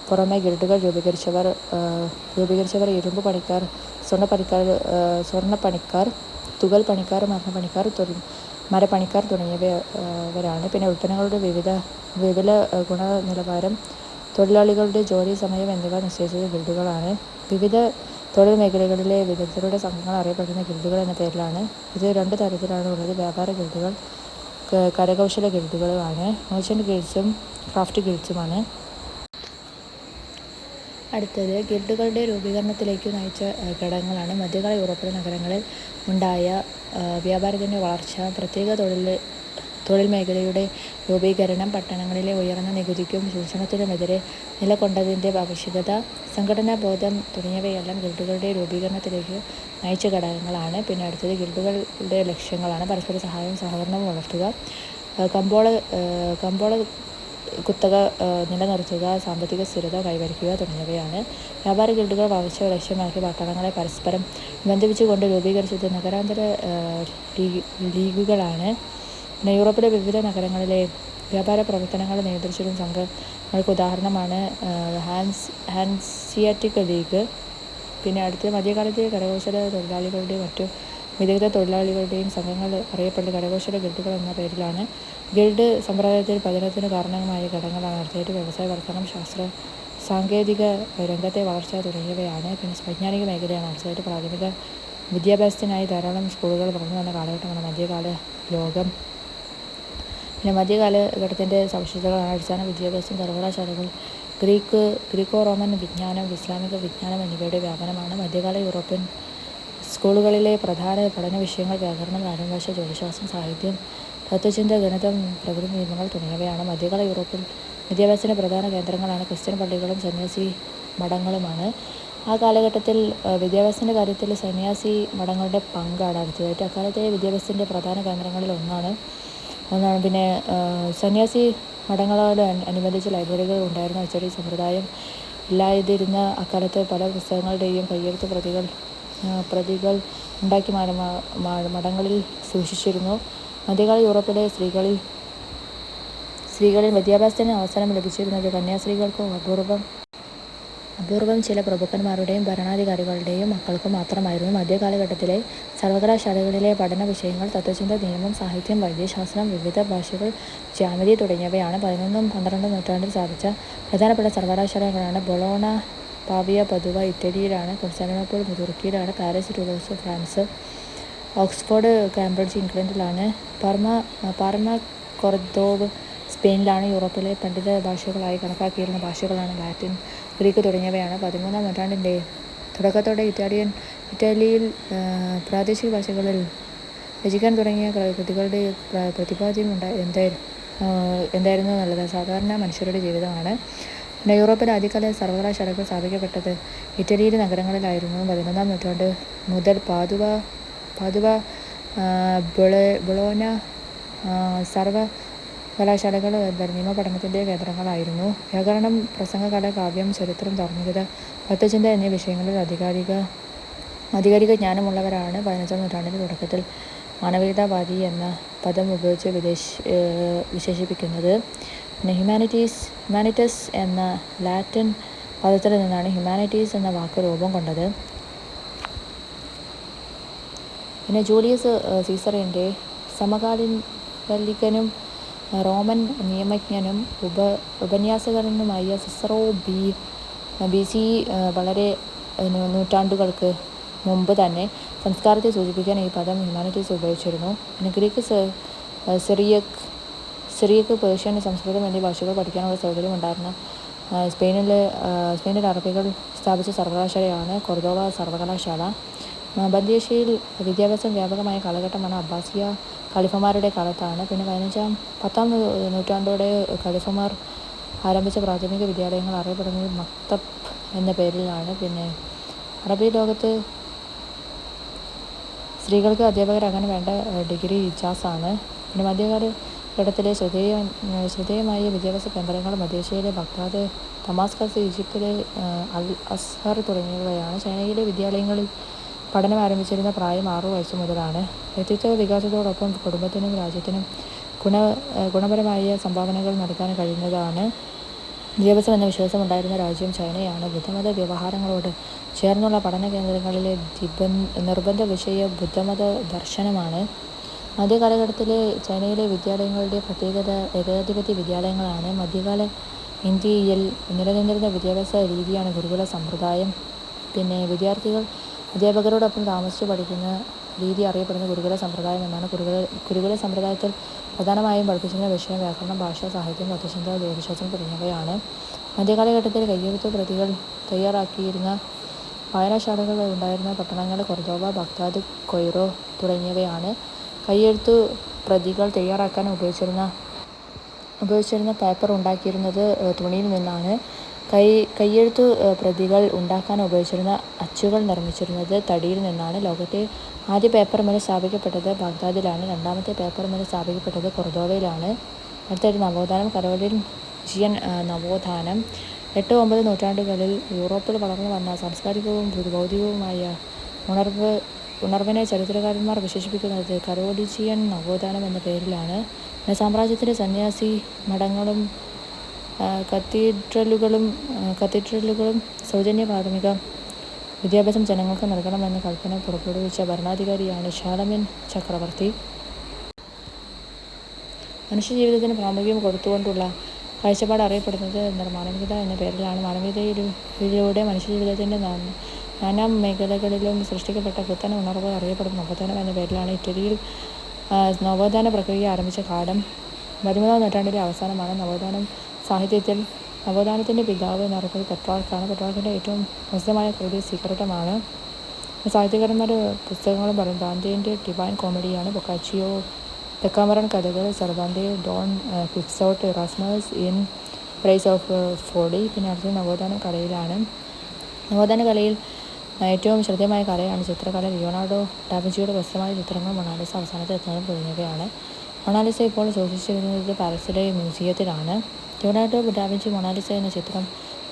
പുറമെ ഗിൽഡുകൾ രൂപീകരിച്ചവർ ഇരുമ്പ് പണിക്കാർ, സ്വർണ്ണപ്പണിക്കാർ, തുകൽ പണിക്കാർ, മരണപ്പണിക്കാർ മരപ്പണിക്കാർ തുടങ്ങിയവരാണ്. പിന്നെ ഉൽപ്പന്നങ്ങളുടെ വിപുല ഗുണനിലവാരം, തൊഴിലാളികളുടെ ജോലി സമയം എന്നിവ നിശ്ചയിച്ചത് ഗിൽഡുകളാണ്. വിവിധ തൊഴിൽ മേഖലകളിലെ വിദഗ്ധരുടെ സംഘങ്ങൾ അറിയപ്പെടുന്ന ഗിൽഡുകൾ എന്ന പേരിലാണ്. ഇത് 2 തരത്തിലാണ് ഉള്ളത്. വ്യാപാര ഗിൽഡുകൾ, കരകൗശല ഗിൽഡുകളുമാണ്. Merchant ഗിൽഡ്സും craft ഗിൽഡ്സുമാണ്. അടുത്തത് ഗിൽഡുകളുടെ രൂപീകരണത്തിലേക്ക് നയിച്ച ഘടകങ്ങളാണ്. മധ്യകാല യൂറോപ്പിലെ നഗരങ്ങളിൽ ഉണ്ടായ വ്യാപാരത്തിൻ്റെ വളർച്ച, പ്രത്യേക തൊഴിൽ മേഖലയുടെ രൂപീകരണം, പട്ടണങ്ങളിലെ ഉയർന്ന നികുതിക്കും ചൂഷണത്തിനുമെതിരെ നിലകൊണ്ടതിൻ്റെ ആവശ്യകത, സംഘടനാബോധം തുടങ്ങിയവയെല്ലാം ഗിൽഡുകളുടെ രൂപീകരണത്തിലേക്ക് നയിച്ച ഘടകങ്ങളാണ്. പിന്നെ അടുത്തത് ഗിൽഡുകളുടെ ലക്ഷ്യങ്ങളാണ്. പരസ്പര സഹായവും സഹകരണവും വളർത്തുക, കമ്പോള കുത്തക നിലനിർത്തുക, സാമ്പത്തിക സ്ഥിരത കൈവരിക്കുക തുടങ്ങിയവയാണ്. വ്യാപാര ഗിൽഡുകൾ വളർച്ച ലക്ഷ്യമാക്കി പട്ടണങ്ങളെ പരസ്പരം ബന്ധിപ്പിച്ചുകൊണ്ട് രൂപീകരിച്ചത് നഗരാന്തര ലീഗുകളാണ്. പിന്നെ യൂറോപ്പിലെ വിവിധ നഗരങ്ങളിലെ വ്യാപാര പ്രവർത്തനങ്ങൾ നിയന്ത്രിച്ചിരുന്ന സംഘങ്ങൾക്ക് ഉദാഹരണമാണ് ഹാൻസിയാറ്റിക് ലീഗ്. പിന്നെ അടുത്ത മധ്യകാലത്തെ കരകൗശല തൊഴിലാളികളുടെയും മറ്റു വിദഗ്ധ തൊഴിലാളികളുടെയും സംഘങ്ങൾ അറിയപ്പെടുന്ന കരകൗശല ഗിൽഡുകൾ എന്ന പേരിലാണ്. ഗിൽഡ് സമ്പ്രദായത്തിൽ പതനത്തിന് കാരണമായ ഘടകങ്ങളാണ്. അടുത്തായിട്ട് വ്യവസായവൽക്കരണം, സാങ്കേതിക രംഗത്തെ വളർച്ച തുടങ്ങിയവയാണ്. പിന്നെ വൈജ്ഞാനിക മേഖലയാണ്. അടുത്തതായിട്ട് പ്രാഥമിക വിദ്യാഭ്യാസത്തിനായി ധാരാളം സ്കൂളുകൾ വളർന്നു വന്ന കാലഘട്ടമാണ് മധ്യകാല ലോകം. പിന്നെ മധ്യകാലഘട്ടത്തിൻ്റെ സവിശേഷതകളാണ് അടിസ്ഥാന വിദ്യാഭ്യാസം, സർവകലാശാലകൾ, ഗ്രീക്കോ റോമൻ വിജ്ഞാനം, ഇസ്ലാമിക വിജ്ഞാനം എന്നിവയുടെ വ്യാപനമാണ്. മധ്യകാല യൂറോപ്യൻ സ്കൂളുകളിലെ പ്രധാന പഠന വിഷയങ്ങൾ വ്യാകരണം, നാടൻ ഭാഷ, ജ്യോതിശാസ്ത്രം, സാഹിത്യം, തത്വചിന്ത, ഗണിതം, പ്രകൃതി നിയമങ്ങൾ തുടങ്ങിയവയാണ്. മധ്യകാല യൂറോപ്പിൽ വിദ്യാഭ്യാസത്തിൻ്റെ പ്രധാന കേന്ദ്രങ്ങളാണ് ക്രിസ്ത്യൻ പള്ളികളും സന്യാസി മഠങ്ങളുമാണ്. ആ കാലഘട്ടത്തിൽ വിദ്യാഭ്യാസത്തിൻ്റെ കാര്യത്തിൽ സന്യാസി മഠങ്ങളുടെ പങ്കാണ്. അടുത്തതായിട്ട് അക്കാലത്തെ വിദ്യാഭ്യാസത്തിൻ്റെ പ്രധാന കേന്ദ്രങ്ങളിൽ ഒന്നാണ്. പിന്നെ സന്യാസി മഠങ്ങളോട് അനുബന്ധിച്ച് ലൈബ്രറികൾ ഉണ്ടായിരുന്ന അച്ചടി സമ്പ്രദായം ഇല്ലാതിരുന്ന അക്കാലത്ത് പല പുസ്തകങ്ങളുടെയും കയ്യെഴുത്ത് പ്രതികൾ ഉണ്ടാക്കി മഠങ്ങളിൽ സൂക്ഷിച്ചിരുന്നു. മധ്യകാല യൂറോപ്പിലെ സ്ത്രീകളിൽ വിദ്യാഭ്യാസത്തിന് അവസരം ലഭിച്ചിരുന്നത് കന്യാസ്ത്രീകൾക്കും അപൂർവം ചില പ്രഭുക്കന്മാരുടെയും ഭരണാധികാരികളുടെയും മക്കൾക്ക് മാത്രമായിരുന്നു. മധ്യകാലഘട്ടത്തിലെ സർവകലാശാലകളിലെ പഠന വിഷയങ്ങൾ തത്വചിന്ത, നിയമം, സാഹിത്യം, വൈദ്യശാസ്ത്രം, വിവിധ ഭാഷകൾ, ജ്യാമിതി തുടങ്ങിയവയാണ്. 11-12 നൂറ്റാണ്ടിൽ സ്ഥാപിച്ച പ്രധാനപ്പെട്ട സർവകലാശാലകളാണ് ബൊളോണ, പാവിയ, പദുവ ഇറ്റലിയിലാണ്, കോൺസ്റ്റാന്റിനോപ്പിൾ തുർക്കിയിലാണ്, Paris, Toulouse France, Oxford Cambridge ഇംഗ്ലണ്ടിലാണ്, പാർമ കൊർദോബ് സ്പെയിനിലാണ്. യൂറോപ്പിലെ പണ്ഡിത ഭാഷകളായി കണക്കാക്കിയിരുന്ന ഭാഷകളാണ് ലാറ്റിൻ, ഗ്രീക്ക് തുടങ്ങിയവയാണ്. 13-ാം നൂറ്റാണ്ടിൻ്റെ തുടക്കത്തോടെ ഇറ്റാലിയിൽ പ്രാദേശിക ഭാഷകളിൽ രചിക്കാൻ തുടങ്ങിയ കൃതികളുടെ പ്രതിപാദ്യം എന്തായിരുന്നു എന്നുള്ളത് സാധാരണ മനുഷ്യരുടെ ജീവിതമാണ്. പിന്നെ യൂറോപ്പിലെ ആദ്യകാല സർവകലാശാലകൾ സ്ഥാപിക്കപ്പെട്ടത് ഇറ്റലിയിലെ നഗരങ്ങളിലായിരുന്നു. 11-ാം നൂറ്റാണ്ട് മുതൽ പാദുവ, ബൊളോന സർവകലാശാലകൾ നിയമപഠനത്തിൻ്റെ കേന്ദ്രങ്ങളായിരുന്നു. വ്യാകരണം, പ്രസംഗകല, കാവ്യം, ചരിത്രം, ധാർമ്മികത, തത്വചിന്ത എന്നീ വിഷയങ്ങളിൽ ആധികാരിക ജ്ഞാനമുള്ളവരാണ് 15-ാം നൂറ്റാണ്ടിൻ്റെ തുടക്കത്തിൽ മാനവികതാവാദി എന്ന പദം ഉപയോഗിച്ച് വിശേഷിപ്പിക്കുന്നത്. പിന്നെ ഹ്യൂമാനിറ്റസ് എന്ന ലാറ്റിൻ പദത്തിൽ നിന്നാണ് ഹ്യൂമാനിറ്റീസ് എന്ന വാക്ക് രൂപം കൊണ്ടത്. പിന്നെ ജൂലിയസ് സീസറിൻ്റെ സമകാലികനും റോമൻ നിയമജ്ഞനും ഉപന്യാസകനുമായ സിസറോ BC വളരെ നൂറ്റാണ്ടുകൾക്ക് മുമ്പ് തന്നെ സംസ്കാരത്തെ സൂചിപ്പിക്കാൻ ഈ പദം ഹ്യൂമാനിറ്റീസ് ഉപയോഗിച്ചിരുന്നു. പിന്നെ ഗ്രീക്ക്, സിറിയക്ക്, പേർഷ്യൻ, സംസ്കൃതം എന്നീ ഭാഷകൾ പഠിക്കാനുള്ള സൗകര്യം ഉണ്ടായിരുന്ന സ്പെയിനിൽ അറബികൾ സ്ഥാപിച്ച സർവകലാശാലയാണ് കൊർദോവ സർവകലാശാല. മധ്യേഷ്യയിൽ വിദ്യാഭ്യാസം വ്യാപകമായ കാലഘട്ടമാണ് അബ്ബാസിയ ഖലീഫമാരുടെ കാലത്താണ്. പിന്നെ 10-ാം നൂറ്റാണ്ടോടെ ഖലീഫമാർ ആരംഭിച്ച പ്രാഥമിക വിദ്യാലയങ്ങൾ അറിയപ്പെടുന്നത് മക്തബ് എന്ന പേരിലാണ്. പിന്നെ അറബി ലോകത്ത് സ്ത്രീകൾക്ക് അധ്യാപകരാകാൻ വേണ്ട ഡിഗ്രി ഇജാസാണ്. പിന്നെ മധ്യകാലഘട്ടത്തിലെ ശ്രദ്ധേയമായ വിദ്യാഭ്യാസ കേന്ദ്രങ്ങൾ മധ്യേഷ്യയിലെ ബഗ്ദാദ്, ദമാസ്കസ്, ഈജിപ്തിലെ അൽ അസ്ഹർ തുടങ്ങിയവയാണ്. ചൈനയിലെ വിദ്യാലയങ്ങളിൽ പഠനം ആരംഭിച്ചിരുന്ന പ്രായം 6 വയസ്സ് മുതലാണ്. വ്യക്തിത്വ വികാസത്തോടൊപ്പം കുടുംബത്തിനും രാജ്യത്തിനും ഗുണപരമായ സംഭാവനകൾ നൽകാൻ കഴിയുന്നതാണ് വിദ്യാഭ്യാസം എന്ന വിശ്വാസം ഉണ്ടായിരുന്ന രാജ്യം ചൈനയാണ്. ബുദ്ധമത വ്യവഹാരങ്ങളോട് ചേർന്നുള്ള പഠന കേന്ദ്രങ്ങളിലെ നിർബന്ധ വിഷയം ബുദ്ധമത ദർശനമാണ്. മധ്യകാലഘട്ടത്തിലെ ചൈനയിലെ വിദ്യാലയങ്ങളുടെ പ്രത്യേകത ഏകാധിപത്യ വിദ്യാലയങ്ങളാണ്. മധ്യകാല ഇന്ത്യയിൽ നിലനിന്നിരുന്ന വിദ്യാഭ്യാസ രീതിയാണ് ഗുരുകുല സമ്പ്രദായം. പിന്നെ വിദ്യാർത്ഥികൾ അധ്യാപകരോടൊപ്പം താമസിച്ച് പഠിക്കുന്ന രീതി അറിയപ്പെടുന്ന ഗുരുകുല സമ്പ്രദായം എന്നാണ്. ഗുരുകുല സമ്പ്രദായത്തിൽ പ്രധാനമായും പഠിപ്പിച്ചിരുന്ന വിഷയം വ്യാകരണം, ഭാഷ, സാഹിത്യം, തത്വചിന്ത, ജ്യോതിശാസ്ത്രം തുടങ്ങിയവയാണ്. മധ്യകാലഘട്ടത്തിൽ കയ്യെഴുത്ത് പ്രതികൾ തയ്യാറാക്കിയിരുന്ന വായനശാലകൾ ഉണ്ടായിരുന്ന പട്ടണങ്ങൾ കൊർദോബ, ബഗ്ദാദ്, കൊയ്റോ തുടങ്ങിയവയാണ്. കയ്യെഴുത്തു പ്രതികൾ തയ്യാറാക്കാൻ ഉപയോഗിച്ചിരുന്ന പേപ്പർ ഉണ്ടാക്കിയിരുന്നത് തുണിയിൽ നിന്നാണ്. കയ്യെഴുത്തു പ്രതികൾ ഉണ്ടാക്കാൻ ഉപയോഗിച്ചിരുന്ന അച്ചുകൾ നിർമ്മിച്ചിരുന്നത് തടിയിൽ നിന്നാണ്. ലോകത്തെ ആദ്യ പേപ്പർ മിൽ സ്ഥാപിക്കപ്പെട്ടത് ബാഗ്ദാദിലാണ്. രണ്ടാമത്തെ പേപ്പർ മിൽ സ്ഥാപിക്കപ്പെട്ടത് കൊർദോവയിലാണ്. അടുത്തൊരു നവോത്ഥാനം, കരോലിൻജിയൻ നവോത്ഥാനം. 8-9 നൂറ്റാണ്ടുകളിൽ യൂറോപ്പിൽ വളർന്നു വന്ന സാംസ്കാരികവും ഭൗതികവുമായ ഉണർവിനെ ചരിത്രകാരന്മാർ വിശേഷിപ്പിക്കുന്നത് കരോലിൻജിയൻ നവോത്ഥാനം എന്ന പേരിലാണ്. സാമ്രാജ്യത്തിലെ സന്യാസി മഠങ്ങളും കത്തീഡ്രലുകളും സൗജന്യ പ്രാഥമിക വിദ്യാഭ്യാസം ജനങ്ങൾക്ക് നൽകണമെന്ന കൽപ്പന പുറപ്പെടുവിച്ച ഭരണാധികാരിയാണ് ഷാലമീൻ ചക്രവർത്തി. മനുഷ്യജീവിതത്തിന് പ്രാമുഖ്യം കൊടുത്തുകൊണ്ടുള്ള കാഴ്ചപ്പാട് അറിയപ്പെടുന്നത് മാനവികത എന്ന പേരിലാണ്. മാനവികതയിലൂടെ മനുഷ്യജീവിതത്തിൻ്റെ നാനാ മേഖലകളിലും സൃഷ്ടിക്കപ്പെട്ട പുത്തൻ ഉണർവ് അറിയപ്പെടുന്ന നവോത്ഥാനം എന്ന പേരിലാണ്. ഇറ്റലിയിൽ നവോത്ഥാന പ്രക്രിയ ആരംഭിച്ച കാലം 13-ാം നൂറ്റാണ്ടിലെ അവസാനമാണ്. സാഹിത്യത്തിൽ നവോത്ഥാനത്തിൻ്റെ പിതാവ് എന്നറിയപ്പെടുന്നത് പെട്രാർക്കാണ്. പെട്രാർക്കിൻ്റെ ഏറ്റവും പ്രസിദ്ധമായ കൃതി സീക്രട്ടമാണ്. സാഹിത്യകാരന്മാരുടെ പുസ്തകങ്ങളും പറയും. ദാന്റേൻ്റെ ഡിവൈൻ കോമഡിയാണ്. ബൊക്കാച്ചിയോ ഡെക്കാമറൺ കഥകൾ, Cervantes, Don Quixote, Erasmus in praise of folly. പിന്നെ അടുത്തത് നവോത്ഥാന കലയിലാണ്. നവോത്ഥാന കലയിൽ ഏറ്റവും ശ്രദ്ധേയമായ കലയാണ് ചിത്രകല. ലിയോണാർഡോ ഡാവിഞ്ചിയുടെ പ്രസിദ്ധമായ ചിത്രങ്ങൾ മൊണാലിസ, അവസാനത്തെ രത്നം തുടങ്ങിയവയാണ്. മൊണാലിസ ഇപ്പോൾ സൂക്ഷിച്ചിരിക്കുന്നത് പാരീസിലെ മ്യൂസിയത്തിലാണ്. ലിയോണാർഡോ ഡാവിഞ്ചി മൊണാലിസ എന്ന ചിത്രം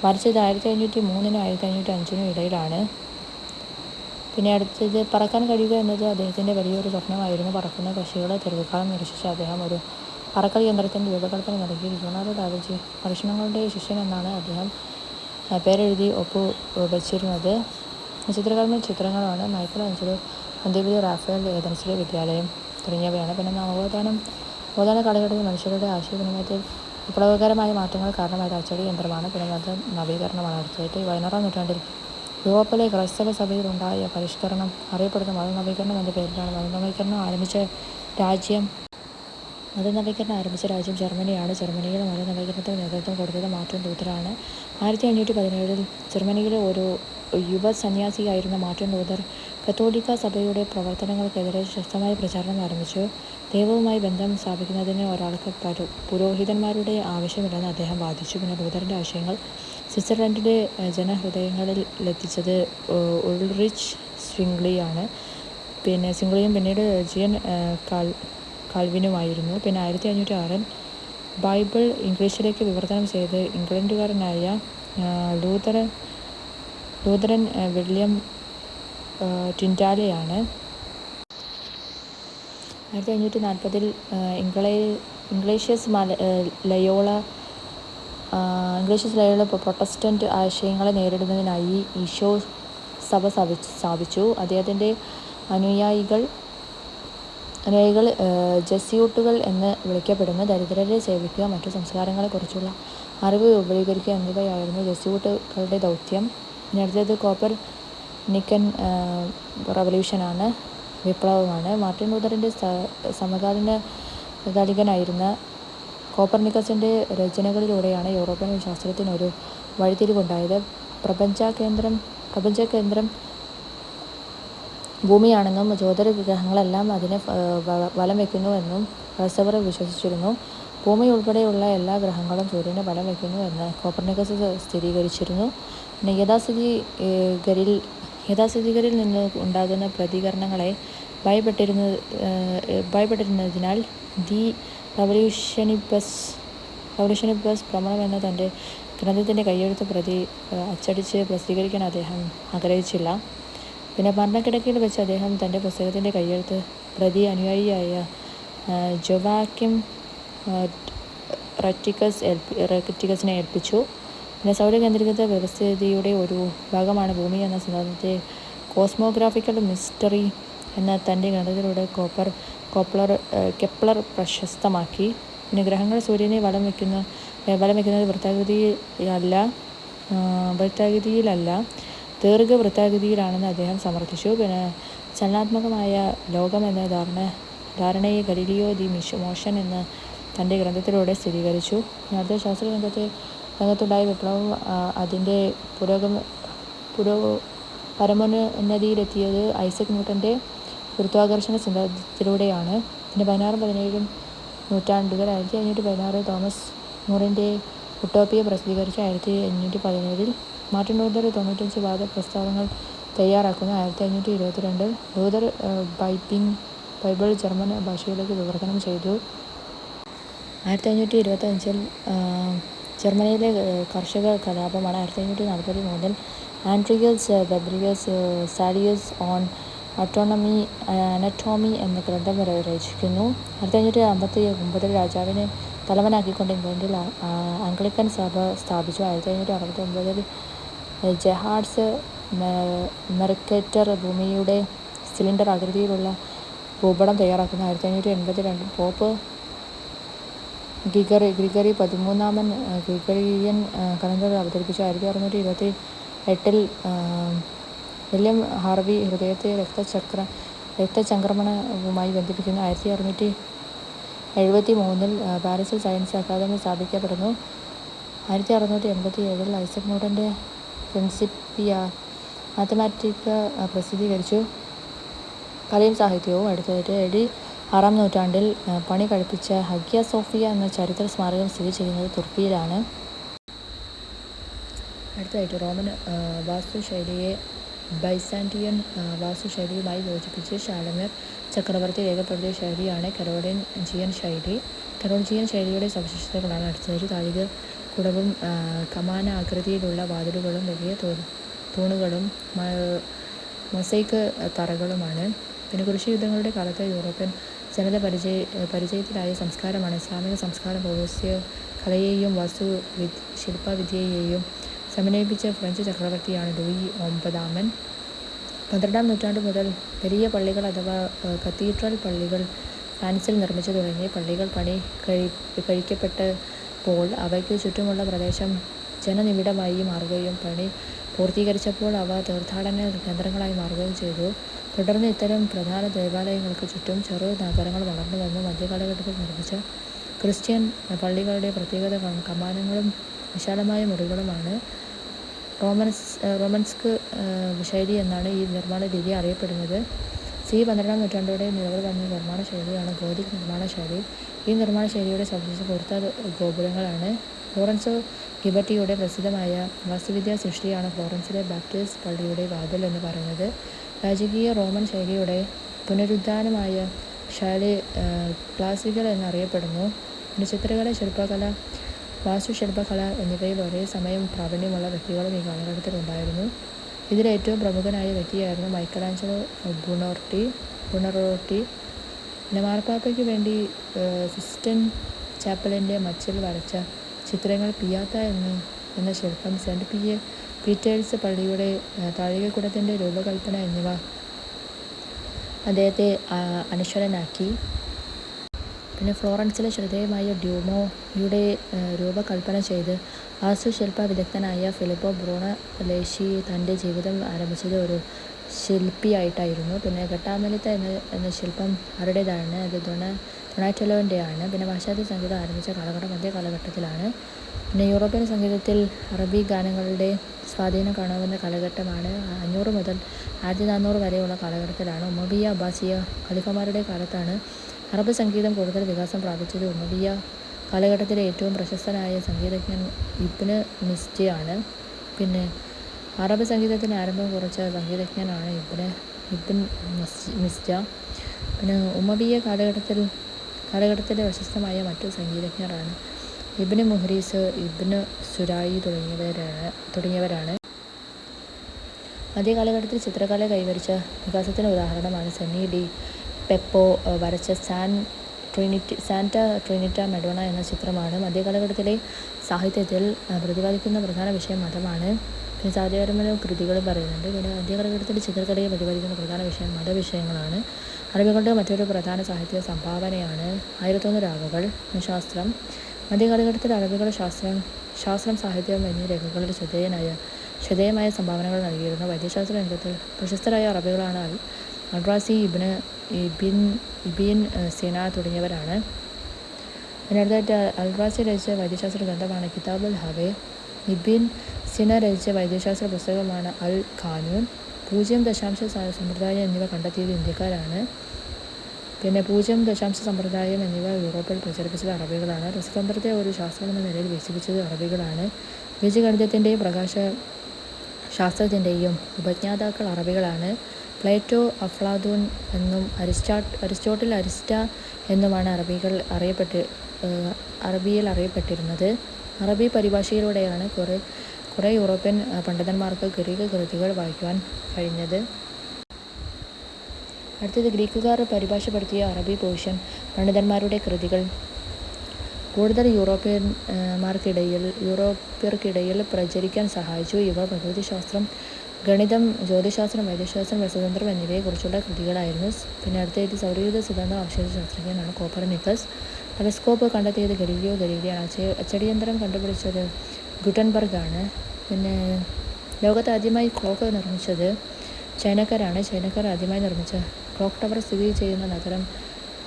വരച്ചത് 1503-നും 1505-നും ഇടയിലാണ്. പിന്നെ അടുത്തത് പറക്കാൻ കഴിയുക എന്നത് അദ്ദേഹത്തിൻ്റെ വലിയൊരു സ്വപ്നമായിരുന്നു. പറക്കുന്ന പക്ഷികളെ ദീർഘകാലം നിരീക്ഷിച്ച അദ്ദേഹം ഒരു പറക്കൽ യന്ത്രത്തിൻ്റെ രൂപകൽപ്പന നൽകി. ലിയോണാർഡോ ഡാവിഞ്ചി പരീക്ഷണങ്ങളുടെ ശിഷ്യൻ എന്നാണ് അദ്ദേഹം പേരെഴുതി ഒപ്പുവച്ചിരുന്നത്. ചിത്രകാരൻ്റെ ചിത്രങ്ങളാണ് മൈക്കൽ ആഞ്ചലോ, അന്ത്യോപിയ റാഫേൽ, ഏതൻസിലെ വിദ്യാലയം തുടങ്ങിയവയാണ്. പിന്നെ നവോത്ഥാന കാലഘട്ടത്തിൽ മനുഷ്യരുടെ ആശയവിനിമയത്തിൽ വിപ്ലവകരമായ മാറ്റങ്ങൾ കാരണമായത് അച്ചടി യന്ത്രമാണ്. പിന്നെ മത നവീകരണമാണ്. അടുത്തതായിട്ട് 16-ാം നൂറ്റാണ്ടിൽ യൂറോപ്പിലെ ക്രൈസ്തവ സഭയിൽ ഉണ്ടായ പരിഷ്കരണം അറിയപ്പെടുന്ന മതനവീകരണം എന്ന പേരിലാണ്. മതനവീകരണം ആരംഭിച്ച രാജ്യം ജർമ്മനിയാണ്. ജർമ്മനിയിലെ മതനവീകരണത്തിന് നേതൃത്വം കൊടുത്തത് മാർട്ടിൻ ലൂഥറാണ്. 1517-ൽ ജർമ്മനിയിലെ ഒരു യുവ സന്യാസിയായിരുന്ന മാർട്ടിൻ ലൂഥർ കത്തോലിക്ക സഭയുടെ പ്രവർത്തനങ്ങൾക്കെതിരെ ശക്തമായ പ്രചാരണം ആരംഭിച്ചു. ദൈവവുമായി ബന്ധം സ്ഥാപിക്കുന്നതിന് ഒരാൾക്ക് പുരോഹിതന്മാരുടെ ആവശ്യമില്ലെന്ന് അദ്ദേഹം വാദിച്ചു. പിന്നെ ലൂഥറിൻ്റെ ആശയങ്ങൾ സ്വിറ്റ്സർലൻഡിലെ ജനഹൃദയങ്ങളിലെത്തിച്ചത് ഉൾറിച്ച് സ്വിംഗ്ലിയാണ്. സ്വിംഗ്ലിയും പിന്നീട് ജിയൻ കാൽവിനുമായിരുന്നു. പിന്നെ 1506-ൽ ബൈബിൾ ഇംഗ്ലീഷിലേക്ക് വിവർത്തനം ചെയ്ത് ഇംഗ്ലണ്ടുകാരനായ ലൂഥറൻ വില്യം ടിൻഡാലെയാണ്. 1540-ൽ ഇഗ്നേഷ്യസ് ലയോള പ്രൊട്ടസ്റ്റന്റ് ആശയങ്ങളെ നേരിടുന്നതിനായി ഈശോ സഭ സ്ഥാപിച്ചു. അദ്ദേഹത്തിൻ്റെ അനുയായികൾ ജസ്യൂട്ടുകൾ എന്ന് വിളിക്കപ്പെടുന്നു. ദരിദ്രരെ സേവിക്കുക, മറ്റു സംസ്കാരങ്ങളെക്കുറിച്ചുള്ള അറിവ് വിപുലീകരിക്കുക എന്നിവയായിരുന്നു ജസ്യൂട്ടുകളുടെ ദൗത്യം. പിന്നെ അടുത്തത് കോപ്പർ നിക്കൻ റവല്യൂഷനാണ്, വിപ്ലവമാണ്. മാർട്ടിൻ ലൂഥറിൻ്റെ സമകാലികനായിരുന്ന കോപ്പർനിക്കസിൻ്റെ രചനകളിലൂടെയാണ് യൂറോപ്യൻ ശാസ്ത്രത്തിന് ഒരു വഴിത്തിരിവുണ്ടായത്. പ്രപഞ്ചകേന്ദ്രം ഭൂമിയാണെന്നും ജ്യോതിർഗ്രഹങ്ങളെല്ലാം അതിനെ വലം വയ്ക്കുന്നുവെന്നും ക്രൈസ്തവർ വിശ്വസിച്ചിരുന്നു. ഭൂമി ഉൾപ്പെടെയുള്ള എല്ലാ ഗ്രഹങ്ങളും സൂര്യനെ വലം വയ്ക്കുന്നു എന്ന് കോപ്പർനിക്കസ് സ്ഥിരീകരിച്ചിരുന്നു. പിന്നെ യാഥാസ്ഥിതികരിൽ നിന്ന് ഉണ്ടാകുന്ന പ്രതികരണങ്ങളെ ഭയപ്പെട്ടിരുന്നതിനാൽ ദി റവല്യൂഷനിബസ് ഭ്രമണം എന്ന തൻ്റെ ഗ്രന്ഥത്തിൻ്റെ കയ്യെഴുത്ത് പ്രതി അച്ചടിച്ച് പ്രസിദ്ധീകരിക്കാൻ അദ്ദേഹം ആഗ്രഹിച്ചില്ല. പിന്നെ മരണക്കിടക്കയിൽ വെച്ച് അദ്ദേഹം തൻ്റെ പുസ്തകത്തിൻ്റെ കയ്യെഴുത്ത് പ്രതി അനുയായിയായ ജൊവാക്കിം റെറ്റിക്കസിനെ ഏൽപ്പിച്ചു. പിന്നെ സൗരകേന്ദ്രീകൃത വ്യവസ്ഥിതിയുടെ ഒരു ഭാഗമാണ് ഭൂമി എന്ന സിദ്ധാന്തത്തെ കോസ്മോഗ്രാഫിക്കൽ മിസ്റ്ററി എന്ന തൻ്റെ ഗ്രന്ഥത്തിലൂടെ കെപ്ലർ പ്രശസ്തമാക്കി. പിന്നെ ഗ്രഹങ്ങൾ സൂര്യനെ വലം വയ്ക്കുന്നത് വൃത്താകൃതിയിലല്ല ദീർഘവൃത്താകൃതിയിലാണെന്ന് അദ്ദേഹം സമർത്ഥിച്ചു. പിന്നെ ചലനാത്മകമായ ലോകം എന്ന ധാരണയെ ഗലീലിയോ ദി മോഷൻ എന്ന തൻ്റെ ഗ്രന്ഥത്തിലൂടെ സ്ഥിരീകരിച്ചു. അടുത്ത ശാസ്ത്രരംഗത്തുണ്ടായ വിപ്ലവം അതിൻ്റെ പരമോന്നതിയിലെത്തിയത് ഐസക് ന്യൂട്ടൻ്റെ ഗുരുത്വാകർഷണ സിദ്ധാന്തത്തിലൂടെയാണ്. പിന്നെ 16-17 നൂറ്റാണ്ടുകൾ. 1516 തോമസ് മൂറിൻ്റെ ഉട്ടോപ്പിയ പ്രസിദ്ധീകരിച്ചു. 1517 മാർട്ടിൻ ലൂതർ 95 വാദപ്രസ്താവങ്ങൾ തയ്യാറാക്കുന്നു. 1522 ലൂതർ ബൈബിൾ ജർമ്മൻ ഭാഷയിലേക്ക് വിവർത്തനം ചെയ്തു. 1525 ജർമ്മനിയിലെ കർഷക കലാപമാണ്. 1543 ആൻഡ്രിയസ് ബബ്രിയസ് സാലിയസ് ഓൺ അനറ്റോമി എന്ന ഗ്രന്ഥം രചിക്കുന്നു. 1559 രാജാവിനെ തലവനാക്കിക്കൊണ്ട് ഇംഗ്ലണ്ടിൽ ആംഗ്ലിക്കൻ സഭ സ്ഥാപിച്ചു. 1569 ജെഹാർഡ്സ് മെർക്കറ്റർ ഭൂമിയുടെ സിലിണ്ടർ ആകൃതിയിലുള്ള ഭൂപടം തയ്യാറാക്കുന്നു. 1582 പോപ്പ് ഗ്രിഗറി 13 ഗ്രിഗറിയൻ കലണ്ടർ അവതരിപ്പിച്ചു. 1628 വില്യം ഹാർവി ഹൃദയത്തെ രക്തചംക്രമണവുമായി ബന്ധിപ്പിക്കുന്നു. 1673 പാരീസിൽ സയൻസ് അക്കാദമി സ്ഥാപിക്കപ്പെടുന്നു. 1687 ഐസക് ന്യൂട്ടൻ്റെ പ്രിൻസിപ്പിയ മാത്തമാറ്റിക്ക പ്രസിദ്ധീകരിച്ചു. കലയും സാഹിത്യവും. അടുത്തതായിട്ട് AD 6-ാം നൂറ്റാണ്ടിൽ പണി കഴിപ്പിച്ച ഹഗിയ സോഫിയ എന്ന ചരിത്ര സ്മാരകം സ്ഥിതി ചെയ്യുന്നത് തുർക്കിയിലാണ്. അടുത്തതായിട്ട് റോമൻ വാസ്തുശൈലിയെ ബൈസാന്റിയൻ വാസ്തുശൈലിയുമായി യോജിപ്പിച്ച് ഷാലമീർ ചക്രവർത്തി രേഖപ്പെടുത്തിയ ശൈലിയാണ് കരോളിഞ്ചിയൻ ശൈലി. കരോളിഞ്ചിയൻ ശൈലിയുടെ സവിശേഷതകളാണ് അടുത്തതായിട്ട് താഴിക കുടവും കമാനാകൃതിയിലുള്ള വാതിലുകളും വലിയ തൂണുകളും മൊസൈക്ക് തറകളുമാണ്. പിന്നെ കുരിശ് യുദ്ധങ്ങളുടെ കാലത്ത് യൂറോപ്യൻ ജനത പരിചയത്തിലായ സംസ്കാരമാണ് ഇസ്ലാമിക സംസ്കാരം. പൗരസ്ത്യ കലയെയും ശില്പവിദ്യയെയും സമന്വയിപ്പിച്ച ഫ്രഞ്ച് ചക്രവർത്തിയാണ് ലൂയി 9. 12-ാം നൂറ്റാണ്ടു മുതൽ വലിയ പള്ളികൾ അഥവാ കത്തീഡ്രൽ പള്ളികൾ ഫ്രാൻസിൽ നിർമ്മിച്ചു തുടങ്ങി. പള്ളികൾ പണി കഴിക്കപ്പെട്ടപ്പോൾ അവയ്ക്ക് ചുറ്റുമുള്ള പ്രദേശം ജനനിബിഡമായി മാറുകയും പണി പൂർത്തീകരിച്ചപ്പോൾ അവ തീർത്ഥാടന കേന്ദ്രങ്ങളായി മാറുകയും ചെയ്തു. തുടർന്ന് ഇത്തരം പ്രധാന ദേവാലയങ്ങൾക്ക് ചുറ്റും ചെറു നഗരങ്ങൾ വളർന്നു വന്നു. മധ്യകാലഘട്ടത്തിൽ നിർമ്മിച്ച ക്രിസ്ത്യൻ പള്ളികളുടെ പ്രത്യേകത കമാനങ്ങളും വിശാലമായ മുറികളുമാണ്. റോമൻസ്ക് ശൈലി എന്നാണ് ഈ നിർമ്മാണ രീതി അറിയപ്പെടുന്നത്. 12-ാം നൂറ്റാണ്ടോടെ നിലവിൽ വന്ന നിർമ്മാണ ശൈലിയാണ് ഗോഥിക് നിർമ്മാണ ശൈലി. ഈ നിർമ്മാണ ശൈലിയുടെ സവിശേഷത കൂർത്ത ഗോപുരങ്ങളാണ്. ലോറൻസോ ഗിബർട്ടിയുടെ പ്രസിദ്ധമായ വാസ്തുവിദ്യാ സൃഷ്ടിയാണ് ഫ്ലോറൻസിലെ ബാപ്റ്റിസ്റ്റ് പള്ളിയുടെ വാതിൽ എന്ന് പറയുന്നത്. രാജകീയ റോമൻ ശൈലിയുടെ പുനരുദ്ധാനമായ ശൈലി ക്ലാസിക്കൽ എന്നറിയപ്പെടുന്നു. പിന്നെ ചിത്രകല, ശില്പകല, വാസ്തുശില്പകല എന്നിവയിൽ ഒരേ സമയം പ്രാവീണ്യമുള്ള വ്യക്തികളും ഈ കാലഘട്ടത്തിൽ ഉണ്ടായിരുന്നു. ഇതിലേറ്റവും പ്രമുഖനായ വ്യക്തിയായിരുന്നു മൈക്കലാഞ്ചലോ ബുണറോട്ടി. പിന്നെ മാർപ്പാപ്പയ്ക്ക് വേണ്ടി സിസ്റ്റൻ ചാപ്പലിൻ്റെ മച്ചിൽ വരച്ച ചിത്രങ്ങൾ, പിയാത്ത എന്ന ശില്പം, സെൻറ്റ് പീറ്റേഴ്സ് പള്ളിയുടെ താഴികക്കുടത്തിൻ്റെ രൂപകൽപ്പന എന്നിവ അദ്ദേഹത്തെ അനശ്വരനാക്കി. പിന്നെ ഫ്ലോറൻസിലെ ശ്രദ്ധേയമായ ഡ്യൂമോയുടെ രൂപകൽപ്പന ചെയ്ത് വാസ്തുശില്പ വിദഗ്ധനായ ഫിലിപ്പോ ബ്രൂണലേശി തൻ്റെ ജീവിതം ആരംഭിച്ചത് ഒരു ശില്പിയായിട്ടായിരുന്നു. പിന്നെ ഗട്ടാമെലിത്ത എന്ന ശില്പം ആരുടേതാണ്? അത് ഡൊണാറ്റെലോൻ്റെയാണ്. പിന്നെ പാശ്ചാത്യ സംഗീതം ആരംഭിച്ച കാലഘട്ടം മധ്യകാലഘട്ടത്തിലാണ്. പിന്നെ യൂറോപ്യൻ സംഗീതത്തിൽ അറബി ഗാനങ്ങളുടെ സ്വാധീനം കാണാവുന്ന കാലഘട്ടമാണ് 500 മുതൽ 1400 വരെയുള്ള കാലഘട്ടത്തിലാണ്. ഉമവിയ അബ്ബാസിയ ഖലീഫമാരുടെ കാലത്താണ് അറബ് സംഗീതം കൂടുതൽ വികാസം പ്രാപിച്ചത്. ഉമവിയ കാലഘട്ടത്തിലെ ഏറ്റവും പ്രശസ്തനായ സംഗീതജ്ഞൻ ഇബ്ന് മിസ്ജയാണ്. പിന്നെ അറബ് സംഗീതത്തിന് ആരംഭം കുറിച്ച സംഗീതജ്ഞനാണ് ഇബ്ൻ മിസ്ജ. പിന്നെ ഉമവിയ കാലഘട്ടത്തിലെ പ്രശസ്തമായ മറ്റു സംഗീതജ്ഞരാണ് ഇബ്ന് മുഹ്രീസ്, ഇബ്ന് സുരായി തുടങ്ങിയവരാണ്. മധ്യകാലഘട്ടത്തിൽ ചിത്രകല കൈവരിച്ച വികാസത്തിന് ഉദാഹരണമാണ് സണ്ണി ഡി പെപ്പോ വരച്ച സാന്റ ട്രിനിറ്റ മഡോണ എന്ന ചിത്രമാണ്. മധ്യകാലഘട്ടത്തിലെ സാഹിത്യത്തിൽ പ്രതിപാദിക്കുന്ന പ്രധാന വിഷയം മതമാണ്. പിന്നെ സാഹിത്യപരമായ കൃതികൾ പറയുന്നുണ്ട്. പിന്നെ മധ്യകാലഘട്ടത്തിൽ ചിത്രകലയെ പ്രതിപാദിക്കുന്ന പ്രധാന വിഷയം മതവിഷയങ്ങളാണ്. അറബികളുടെ മറ്റൊരു പ്രധാന സാഹിത്യ സംഭാവനയാണ് 1001 രാഗങ്ങൾ. ശാസ്ത്രം മധ്യകാലഘട്ടത്തിൽ അറബികൾ ശാസ്ത്രം, സാഹിത്യം എന്നീ രേഖകളിൽ ശ്രദ്ധേയമായ സംഭാവനകൾ നൽകിയിരുന്നു. വൈദ്യശാസ്ത്ര രംഗത്തിൽ പ്രശസ്തരായ അറബികളാണ് അൽറാസി, ഇബിൻ സിന തുടങ്ങിയവരാണ്. പിന്നെ അടുത്തായിട്ട് അൽറാസി രചിച്ച വൈദ്യശാസ്ത്ര ഗ്രന്ഥമാണ് കിതാബുൽ ഹവേ. ഇബിൻ സിന രചിച്ച വൈദ്യശാസ്ത്ര പുസ്തകമാണ് അൽ ഖാനൂൻ. പൂജ്യം ദശാംശ സമ്പ്രദായം എന്നിവ കണ്ടെത്തിയത് ഇന്ത്യക്കാരാണ്. പിന്നെ പൂജ്യം ദശാംശ സമ്പ്രദായം എന്നിവ യൂറോപ്പിൽ പ്രചരിപ്പിച്ചത് അറബികളാണ്. രസതന്ത്രത്തെ ഒരു ശാസ്ത്രമെന്ന നിലയിൽ വികസിപ്പിച്ചത് അറബികളാണ്. ബീജഗണിതത്തിൻ്റെയും ശാസ്ത്രത്തിൻ്റെയും ഉപജ്ഞാതാക്കൾ അറബികളാണ്. പ്ലേറ്റോ അഫ്ലാതൂൻ എന്നും അരിസ്റ്റോട്ടിൽ അരിസ്റ്റ എന്നുമാണ് അറബിയിൽ അറിയപ്പെട്ടിരുന്നത്. അറബി പരിഭാഷയിലൂടെയാണ് കുറേ യൂറോപ്യൻ പണ്ഡിതന്മാർക്ക് ഗ്രീക്ക് കൃതികൾ വായിക്കുവാൻ കഴിഞ്ഞത്. അടുത്തത് ഗ്രീക്കുകാർ പരിഭാഷപ്പെടുത്തിയ അറബി പേർഷ്യൻ പണ്ഡിതന്മാരുടെ കൃതികൾ കൂടുതൽ യൂറോപ്യർക്കിടയിൽ പ്രചരിക്കാൻ സഹായിച്ചു. ഇവ പ്രകൃതിശാസ്ത്രം, ഗണിതം, ജ്യോതിശാസ്ത്രം, വൈദ്യശാസ്ത്രം, രസതന്ത്രം എന്നിവയെക്കുറിച്ചുള്ള കൃതികളായിരുന്നു. പിന്നെ അടുത്തത് സൗരയൂഥ സിദ്ധാന്തം ആവിഷ്കരിച്ച ശാസ്ത്രജ്ഞനാണ് കോപ്പർനിക്കസ്. ടെലസ്കോപ്പ് കണ്ടെത്തിയത് ഗലീലിയോ ഗലീലിയാണ്. അച്ചടിയന്ത്രം കണ്ടുപിടിച്ചത് ഗുട്ടൻബർഗ് ആണ്. പിന്നെ ലോകത്ത് ആദ്യമായി ക്ലോക്ക് നിർമ്മിച്ചത് ചൈനക്കാരാണ്. ചൈനക്കാർ ആദ്യമായി നിർമ്മിച്ച ക്ലോക്ക് ടവർ സ്ഥിതി ചെയ്യുന്ന നഗരം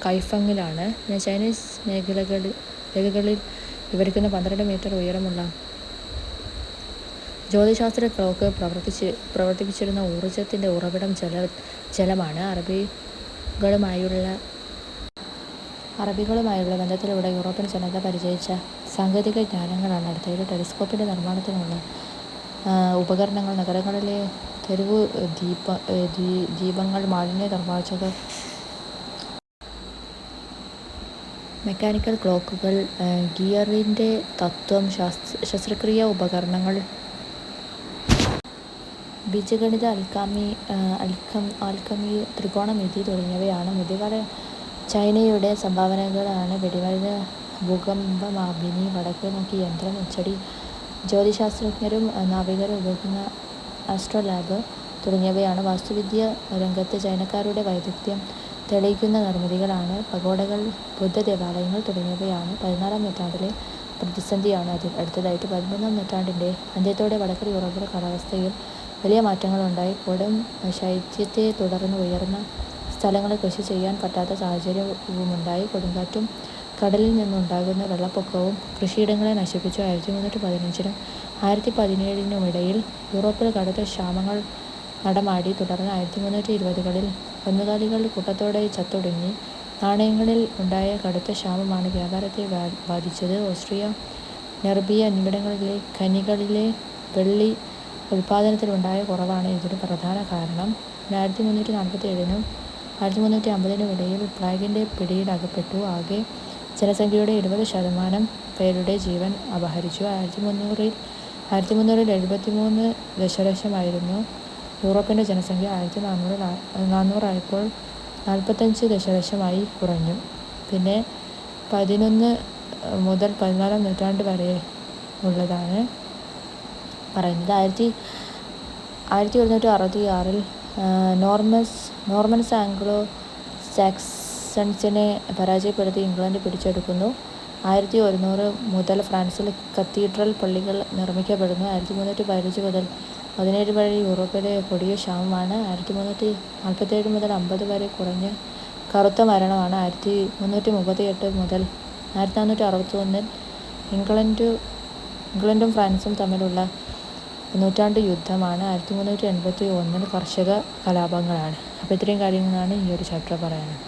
കൈഫങ്ങിലാണ്. പിന്നെ ചൈനീസ് രേഖകളിൽ വിവരിക്കുന്ന 12 മീറ്റർ ഉയരമുള്ള ജ്യോതിശാസ്ത്ര ക്ലോക്ക് പ്രവർത്തിപ്പിച്ചിരുന്ന ഊർജത്തിൻ്റെ ഉറവിടം ജലമാണ്. അറബികളുമായുള്ള ബന്ധത്തിലൂടെ യൂറോപ്യൻ ജനത പരിചയിച്ച സാങ്കേതിക ജ്ഞാനങ്ങളാണ് അടുത്തത്. ടെലിസ്കോപ്പിൻ്റെ നിർമ്മാണത്തിനുള്ള ഉപകരണങ്ങൾ, നഗരങ്ങളിലെ തെരുവു ദീപങ്ങൾ, മാലിന്യ നിർമ്മാർജ്ജകർ, മെക്കാനിക്കൽ ക്ലോക്കുകൾ, ഗിയറിൻ്റെ തത്വം, ശസ്ത്രക്രിയാ ഉപകരണങ്ങൾ, ബീജഗണിത, ആൽക്കമി, ത്രികോണമിതി തുടങ്ങിയവയാണ്. മധ്യകാല ചൈനയുടെ സംഭാവനകളാണ് വെടിമരുന്ന്, ഭൂകമ്പമാപിനി, വടക്ക് നോക്കി യന്ത്രം, അച്ചടി, ജ്യോതിശാസ്ത്രജ്ഞരും നാവികരും ഉപയോഗിക്കുന്ന ആസ്ട്രോലാബ് തുടങ്ങിയവയാണ്. വാസ്തുവിദ്യ രംഗത്ത് ചൈനക്കാരുടെ വൈദഗ്ധ്യം തെളിയിക്കുന്ന നിർമ്മിതികളാണ് പഗോഡകൾ, ബുദ്ധ ദേവാലയങ്ങൾ തുടങ്ങിയവയാണ്. 14-ാം നൂറ്റാണ്ടിലെ പ്രതിസന്ധിയാണ് അടുത്തതായിട്ട്. 13-ാം നൂറ്റാണ്ടിൻ്റെ അന്ത്യത്തോടെ വടക്കൻ യൂറോപ്പിലെ കാലാവസ്ഥയിൽ വലിയ മാറ്റങ്ങളുണ്ടായി. കൊടും ശൈത്യത്തെ തുടർന്ന് ഉയർന്ന സ്ഥലങ്ങളിൽ കൃഷി ചെയ്യാൻ പറ്റാത്ത സാഹചര്യവുമുണ്ടായി. കൊടുങ്കാറ്റും കടലിൽ നിന്നുണ്ടാകുന്ന വെള്ളപ്പൊക്കവും കൃഷിയിടങ്ങളെ നശിപ്പിച്ചു. 1315-നും 1317-നുമിടയിൽ യൂറോപ്പിൽ കടുത്ത ക്ഷാമങ്ങൾ നടമാടി. തുടർന്ന് 1320-കളിൽ കന്നുകാലികൾ കൂട്ടത്തോടെ ചത്തൊടുങ്ങി. നാണയങ്ങളിൽ ഉണ്ടായ കടുത്ത ക്ഷാമമാണ് വ്യാപാരത്തെ ബാധിച്ചത്. ഓസ്ട്രിയ, സെർബിയ എന്നിവിടങ്ങളിലെ ഖനികളിലെ വെള്ളി ഉൽപാദനത്തിലുണ്ടായ കുറവാണ് ഇതിന് പ്രധാന കാരണം. 1347-നും 1350-നും ഇടയിൽ പ്ലേഗിൻ്റെ പിടിയിലകപ്പെട്ടു. ആകെ ജനസംഖ്യയുടെ 20% പേരുടെ ജീവൻ അപഹരിച്ചു. 1300-ൽ 73 ദശലക്ഷമായിരുന്നു യൂറോപ്പിൻ്റെ ജനസംഖ്യ. 1400 ആയപ്പോൾ 45 ദശലക്ഷമായി കുറഞ്ഞു. പിന്നെ 11 മുതൽ 14-ാം നൂറ്റാണ്ട് വരെ ഉള്ളതാണ് പറയുന്നത്. 1166-ൽ നോർമൻസ് ആംഗ്ലോ സാക്സൺസിനെ പരാജയപ്പെടുത്തി ഇംഗ്ലണ്ട് പിടിച്ചെടുക്കുന്നു. 1100 മുതൽ ഫ്രാൻസിൽ കത്തീഡ്രൽ പള്ളികൾ നിർമ്മിക്കപ്പെടുന്നു. 1315 മുതൽ 17 വരെ യൂറോപ്പിലെ കൊടിയ ക്ഷാമമാണ്. 1347 മുതൽ 50 വരെ കുറഞ്ഞ കറുത്ത മരണമാണ്. 1338 മുതൽ 1461-ൽ ഇംഗ്ലണ്ടും ഫ്രാൻസും തമ്മിലുള്ള നൂറ്റാണ്ട് യുദ്ധമാണ്. 1381-ൽ കർഷക കലാപങ്ങളാണ്. അപ്പോൾ ഇത്രയും കാര്യങ്ങളാണ് ഈ ഒരു ചാപ്റ്റർ പറയാനുള്ളത്.